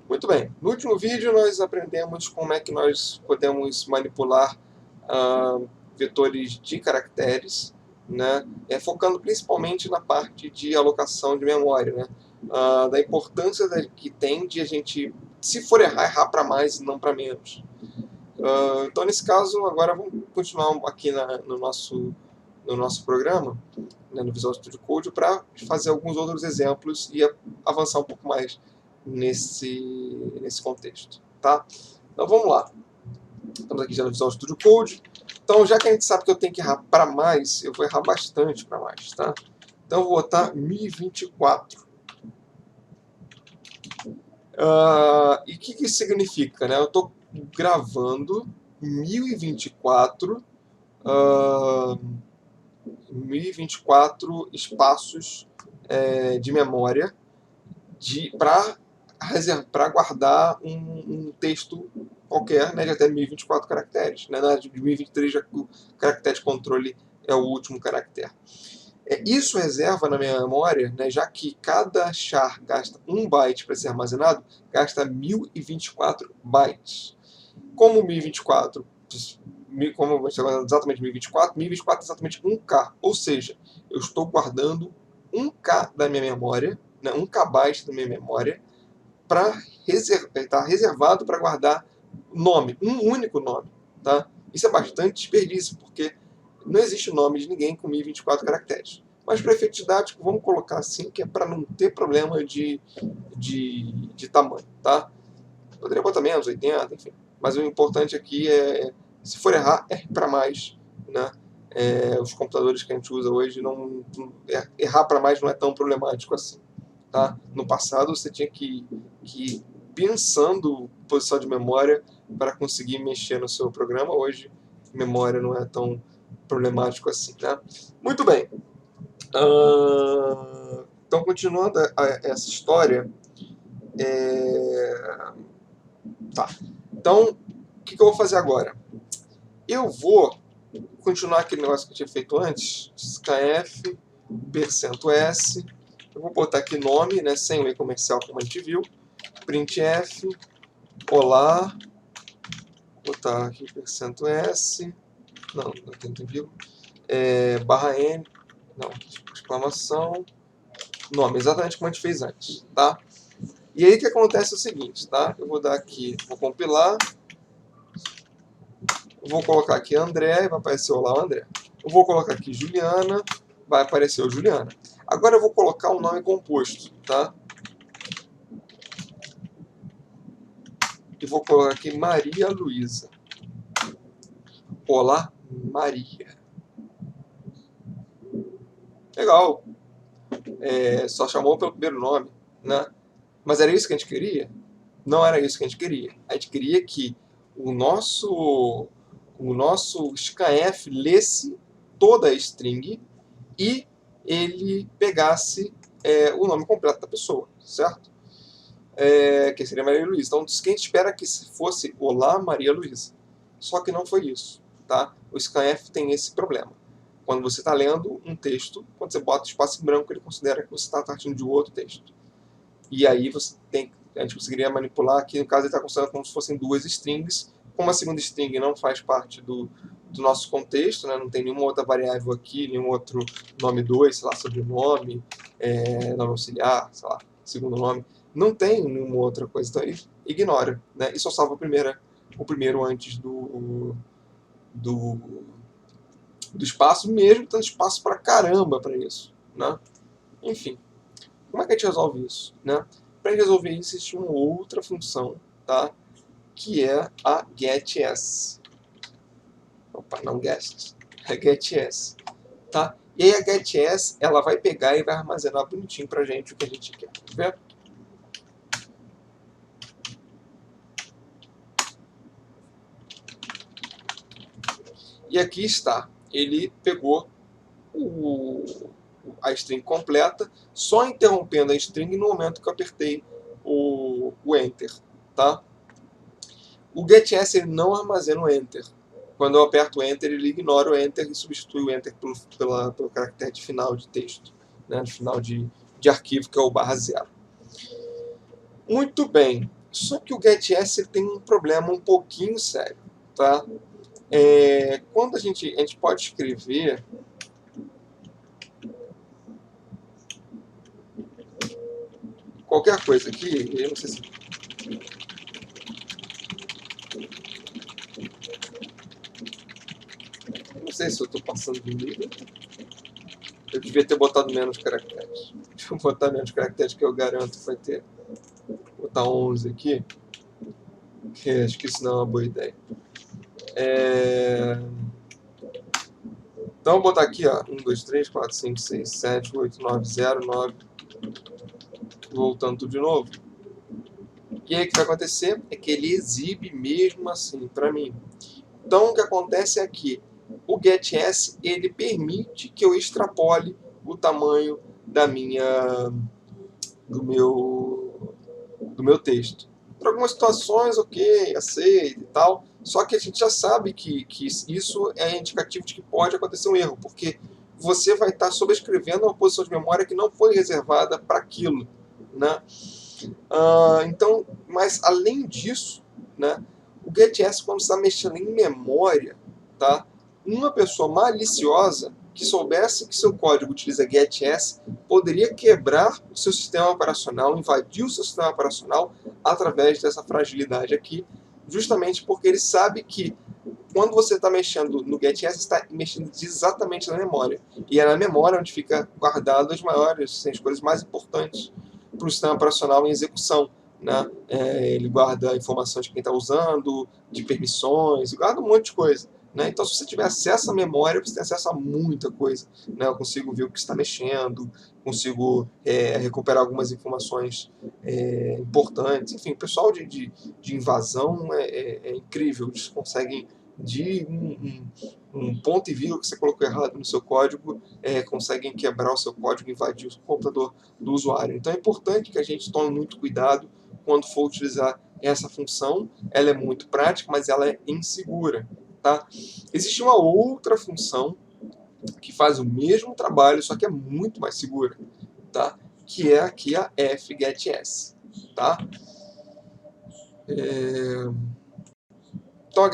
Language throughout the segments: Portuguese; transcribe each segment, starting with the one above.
Muito bem, no último vídeo nós aprendemos como é que nós podemos manipular ah, vetores de caracteres, né, focando principalmente na parte de alocação de memória, né, da importância que tem de a gente, se for errar, errar para mais e não para menos. Então, nesse caso, agora vamos continuar aqui no nosso programa, né, no Visual Studio Code, para fazer alguns outros exemplos e avançar um pouco mais nesse contexto. Tá? Então vamos lá. Estamos aqui já no Visual Studio Code. Então, já que a gente sabe que eu tenho que errar para mais, eu vou errar bastante para mais. Tá? Então, eu vou botar 1024. E o que isso significa? Né? Eu estou gravando 1024 espaços de memória para guardar um texto qualquer, né, de até 1024 caracteres. Né, na de 1023 já o caractere de controle é o último caractere. Isso reserva na minha memória, né, já que cada char gasta 1 byte para ser armazenado, gasta 1024 bytes. Como 1024, como exatamente 1024 é exatamente 1K, ou seja, eu estou guardando 1K da minha memória, né, 1K byte da minha memória, está reservado para guardar nome, um único nome. Tá? Isso é bastante desperdício, porque não existe nome de ninguém com 1024 caracteres. Mas para efeito didático, vamos colocar assim, que é para não ter problema de tamanho. Tá? Poderia botar menos, 80, enfim. Mas o importante aqui é, se for errar, erre para mais. Né? Os computadores que a gente usa hoje, errar para mais não é tão problemático assim. Tá? No passado, você tinha que ir pensando posição de memória para conseguir mexer no seu programa. Hoje, memória não é tão problemático assim. Né? Muito bem. Então, continuando essa história, tá. Então, o que eu vou fazer agora? Eu vou continuar aquele negócio que eu tinha feito antes, scanf, %s, eu vou botar aqui nome, né, sem o e comercial como a gente viu, printf, olá, botar aqui %s, não tem vírgula, barra n, não, exclamação, nome, exatamente como a gente fez antes, tá? E aí o que acontece é o seguinte, tá? Eu vou dar aqui, vou compilar, eu vou colocar aqui André, vai aparecer olá André. Eu vou colocar aqui Juliana, vai aparecer o Juliana. Agora eu vou colocar um nome composto, tá? E vou colocar aqui Maria Luísa. Olá, Maria. Legal. Só chamou pelo primeiro nome, né? Mas era isso que a gente queria? Não era isso que a gente queria. A gente queria que o nosso scanf lesse toda a string e ele pegasse o nome completo da pessoa, certo? Que seria Maria Luísa. Então, quem espera que fosse Olá, Maria Luísa. Só que não foi isso. Tá? O scanf tem esse problema. Quando você está lendo um texto, quando você bota espaço em branco, ele considera que você está partindo de outro texto. E aí a gente conseguiria manipular, aqui no caso ele está considerando como se fossem duas strings. Como a segunda string não faz parte do nosso contexto, né? Não tem nenhuma outra variável aqui, nenhum outro nome 2, sei lá, sobrenome, nome auxiliar, sei lá, segundo nome. Não tem nenhuma outra coisa, então ele ignora, né? E só salva o primeiro antes do espaço, mesmo tendo espaço pra caramba para isso, né? Enfim, como é que a gente resolve isso, né? Para resolver isso existe uma outra função, tá? Que é a getS. Opa, não guest, é getS, tá? E aí a getS, ela vai pegar e vai armazenar bonitinho pra gente o que a gente quer, tá vendo? E aqui está, ele pegou a string completa, só interrompendo a string no momento que eu apertei o Enter, tá? O getS ele não armazena o Enter. Quando eu aperto o Enter, ele ignora o Enter e substitui o Enter pelo caractere de final de texto, né? De final de arquivo, que é o /0. Muito bem. Só que o GetS tem um problema um pouquinho sério, tá? Quando a gente pode escrever qualquer coisa aqui, eu não sei se... Não sei se eu estou passando do nível. Eu devia ter botado menos caracteres. Deixa eu botar menos caracteres, que eu garanto que vai ter. Vou botar 11 aqui, que acho que isso não é uma boa ideia. Então, vou botar aqui, ó, 1, 2, 3, 4, 5, 6, 7, 8, 9, 0, 9. Voltando tudo de novo. E aí o que vai acontecer é que ele exibe mesmo assim para mim. Então, o que acontece é que o GetS ele permite que eu extrapole o tamanho do meu texto. Para algumas situações, ok, aceito e tal. Só que a gente já sabe que isso é indicativo de que pode acontecer um erro, porque você vai estar sobrescrevendo uma posição de memória que não foi reservada para aquilo, né? Então, mas além disso, né, o GetS, quando está mexendo em memória, tá, uma pessoa maliciosa que soubesse que seu código utiliza GetS poderia quebrar o seu sistema operacional, invadir o seu sistema operacional através dessa fragilidade aqui, justamente porque ele sabe que quando você está mexendo no GetS, você está mexendo exatamente na memória. E é na memória onde fica guardado as maiores, as coisas mais importantes para o sistema operacional em execução. Né? Ele guarda a informação de quem está usando, de permissões, guarda um monte de coisa. Né? Então, se você tiver acesso à memória, você tem acesso a muita coisa. Né? Eu consigo ver o que está mexendo, consigo recuperar algumas informações importantes. Enfim, o pessoal de invasão é incrível. Eles conseguem, de um ponto e vírgula que você colocou errado no seu código, conseguem quebrar o seu código e invadir o computador do usuário. Então é importante que a gente tome muito cuidado quando for utilizar essa função. Ela é muito prática, mas ela é insegura. Tá? Existe uma outra função que faz o mesmo trabalho, só que é muito mais segura, tá? Que é aqui a fgets. Tá? Então a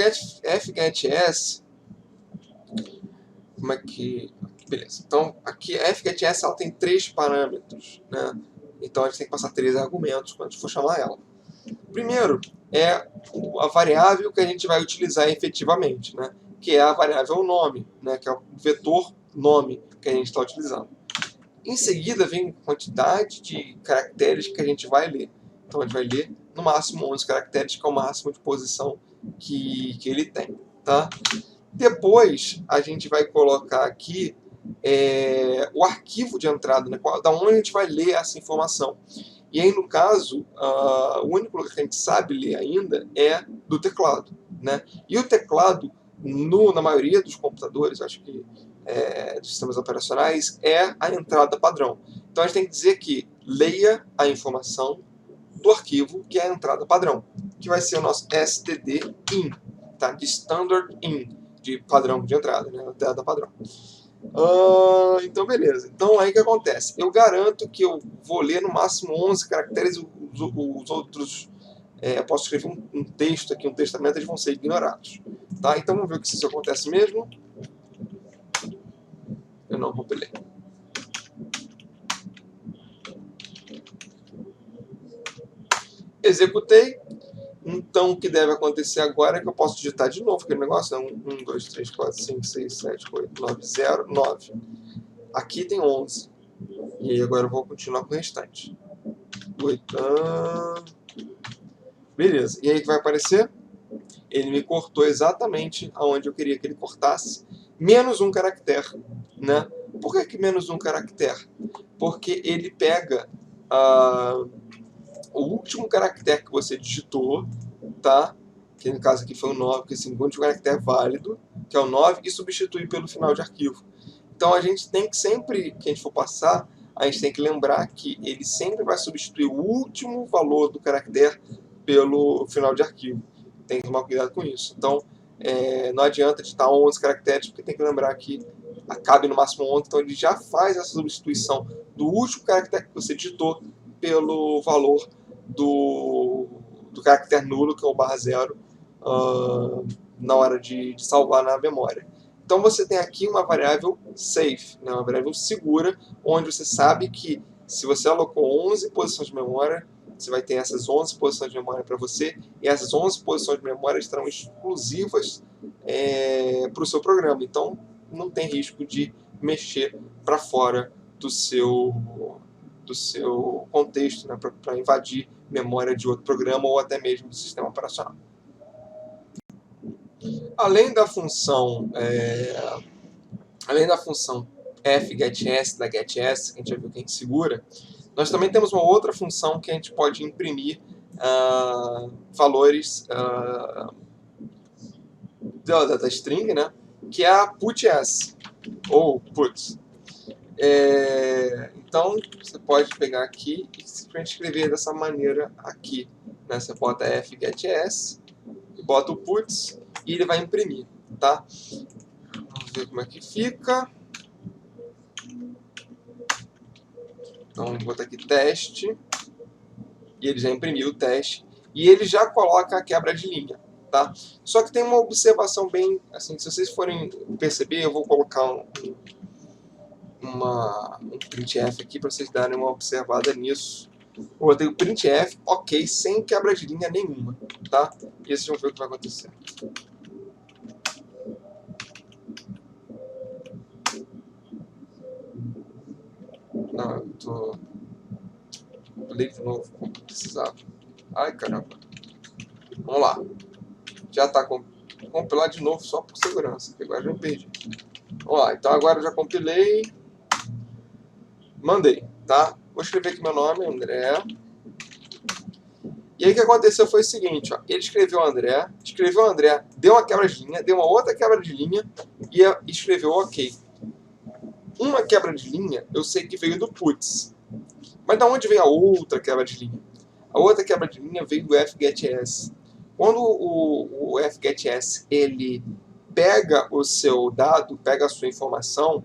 fgets, como é que... Beleza. Então aqui a fgets ela tem 3 parâmetros, né? Então a gente tem que passar 3 argumentos quando a gente for chamar ela. Primeiro é a variável que a gente vai utilizar efetivamente, né? Que é a variável nome, né? Que é o vetor nome que a gente está utilizando. Em seguida vem a quantidade de caracteres que a gente vai ler. Então a gente vai ler no máximo 11 caracteres, que é o máximo de posição que ele tem. Tá? Depois a gente vai colocar aqui o arquivo de entrada, né? Da onde a gente vai ler essa informação. E aí, no caso, o único lugar que a gente sabe ler ainda é do teclado. Né? E o teclado, na maioria dos computadores, acho que dos sistemas operacionais, é a entrada padrão. Então a gente tem que dizer que leia a informação do arquivo, que é a entrada padrão, que vai ser o nosso std_in, tá? De standard in, de padrão de entrada, né? Entrada padrão. Então, beleza. Então, aí o que acontece? Eu garanto que eu vou ler no máximo 11 caracteres, os outros... eu posso escrever um texto aqui, um testamento, eles vão ser ignorados. Tá? Então, vamos ver se isso acontece mesmo. Eu não compilei. Executei. Então, o que deve acontecer agora é que eu posso digitar de novo aquele negócio. 1, 2, 3, 4, 5, 6, 7, 8, 9, 0, 9. Aqui tem 11. E aí agora eu vou continuar com o restante. 8. Beleza. E aí o que vai aparecer? Ele me cortou exatamente aonde eu queria que ele cortasse. Menos um caractere. Né? Por que menos um caractere? Porque ele pega o último caractere que você digitou, tá? Que no caso aqui foi o 9, porque assim, o último caractere válido, que é o 9, e substitui pelo final de arquivo. Então a gente tem que sempre, que a gente for passar, a gente tem que lembrar que ele sempre vai substituir o último valor do caractere pelo final de arquivo. Tem que tomar cuidado com isso. Então, não adianta digitar 11 caracteres, porque tem que lembrar que cabe no máximo 11, então ele já faz essa substituição do último caractere que você digitou pelo valor do caractere nulo, que é o /0, na hora de salvar na memória. Então você tem aqui uma variável safe, né, uma variável segura, onde você sabe que se você alocou 11 posições de memória, você vai ter essas 11 posições de memória para você, e essas 11 posições de memória estarão exclusivas para o seu programa. Então não tem risco de mexer para fora do seu contexto, né, para invadir memória de outro programa ou até mesmo do sistema operacional. Além da função fgetS da getS, que a gente já viu que a gente segura, nós também temos uma outra função que a gente pode imprimir valores da string, né, que é a puts, ou puts. Então, você pode pegar aqui e simplesmente escrever dessa maneira aqui, né? Você bota fgetS, bota o puts e ele vai imprimir, tá? Vamos ver como é que fica. Então, vou botar aqui teste, e ele já imprimiu o teste, e ele já coloca a quebra de linha, tá? Só que tem uma observação bem, assim, se vocês forem perceber, eu vou colocar um printf aqui para vocês darem uma observada nisso. Eu botei o printf, ok, sem quebra de linha nenhuma, tá? E vocês vão ver o que vai acontecer. Não, eu tô... Pulei de novo, como precisava. Ai, caramba. Vamos lá. Já está compilado de novo só por segurança, porque agora já me perdi. Vamos lá, então agora eu já compilei. Mandei, tá? Vou escrever aqui meu nome, André. E aí o que aconteceu foi o seguinte, ó, ele escreveu André, deu uma quebra de linha, deu uma outra quebra de linha e escreveu ok. Uma quebra de linha eu sei que veio do puts. Mas da onde veio a outra quebra de linha? A outra quebra de linha veio do fgetS. Quando o fgetS ele pega o seu dado, pega a sua informação,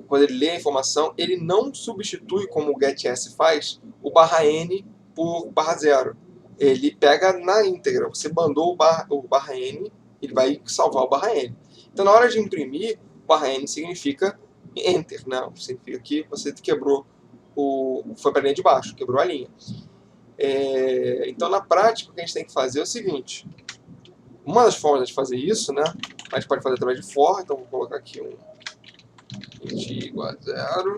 quando ele lê a informação, ele não substitui, como o getS faz, o /n por /0. Ele pega na íntegra. Você mandou o /n, ele vai salvar o /n. Então, na hora de imprimir, o /n significa enter, né? Significa que você quebrou foi para a linha de baixo, quebrou a linha. Então, na prática, o que a gente tem que fazer é o seguinte. Uma das formas de fazer isso, né? A gente pode fazer através de for, então vou colocar aqui um int igual a 0.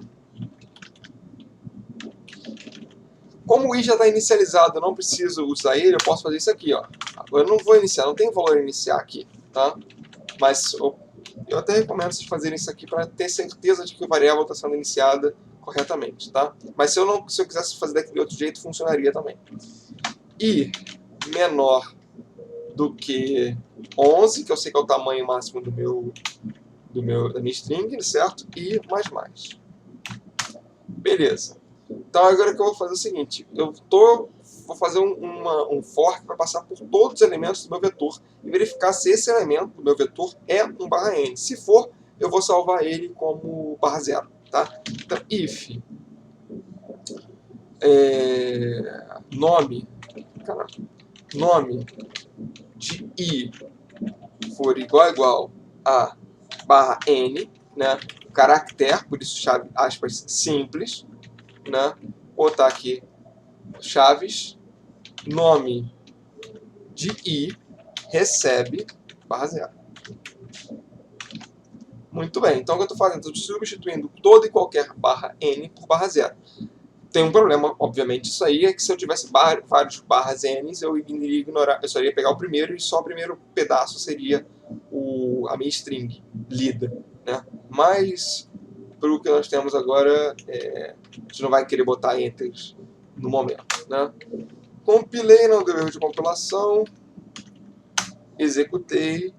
Como o i já está inicializado, eu não preciso usar ele, eu posso fazer isso aqui, ó. Eu não vou iniciar, não tem valor iniciar aqui, tá? Mas eu até recomendo vocês fazerem isso aqui para ter certeza de que a variável está sendo iniciada corretamente, tá? Mas se eu quisesse fazer daquele outro jeito, funcionaria também. I menor do que 11, que eu sei que é o tamanho máximo da minha string, certo? E mais. Beleza. Então agora que eu vou fazer o seguinte, vou fazer um fork para passar por todos os elementos do meu vetor e verificar se esse elemento do meu vetor é um /n. Se for, eu vou salvar ele como /0, tá? Então if nome de i for igual a /n, né? Caractere, por isso chave aspas simples, né? Vou botar aqui chaves, nome de i recebe /0. Muito bem, então o que eu estou fazendo? Estou substituindo todo e qualquer /n por /0. Tem um problema, obviamente, isso aí é que se eu tivesse vários /n, eu iria ignorar, eu só iria pegar o primeiro e só o primeiro pedaço seria a minha string lida, né? Mas para o que nós temos agora, a gente não vai querer botar enters no momento, né? Compilei, não deu erro de compilação, executei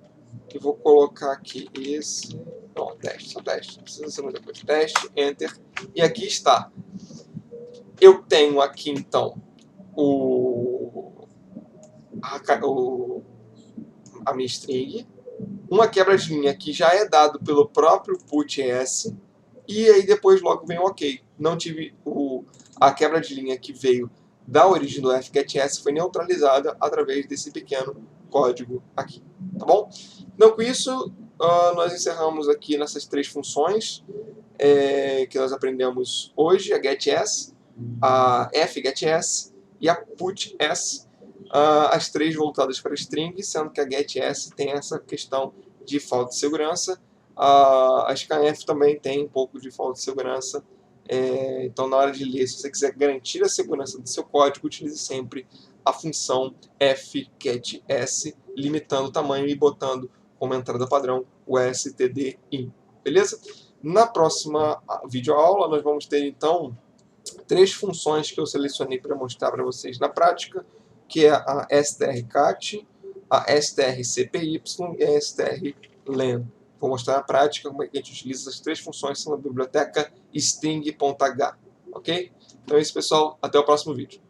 e vou colocar aqui esse, não, teste, só teste, não precisa ser muita coisa, teste, enter, e aqui está. Eu tenho aqui então a minha string, uma quebra de linha que já é dado pelo próprio puts, e aí depois logo vem o ok. Não tive a quebra de linha que veio da origem do fgetS foi neutralizada através desse pequeno código aqui, tá bom? Então, com isso, nós encerramos aqui nessas 3 funções que nós aprendemos hoje, a getS, a fgetS e a putS, as 3 voltadas para string, sendo que a getS tem essa questão de falta de segurança, a scanf também tem um pouco de falta de segurança, então na hora de ler, se você quiser garantir a segurança do seu código, utilize sempre a função fgetS, limitando o tamanho e botando como entrada padrão o stdin, beleza? Na próxima videoaula nós vamos ter então 3 funções que eu selecionei para mostrar para vocês na prática, que é a strcat, a strcpy e a strlen. Vou mostrar na prática como é que a gente utiliza essas 3 funções na biblioteca string.h. Ok? Então é isso, pessoal. Até o próximo vídeo.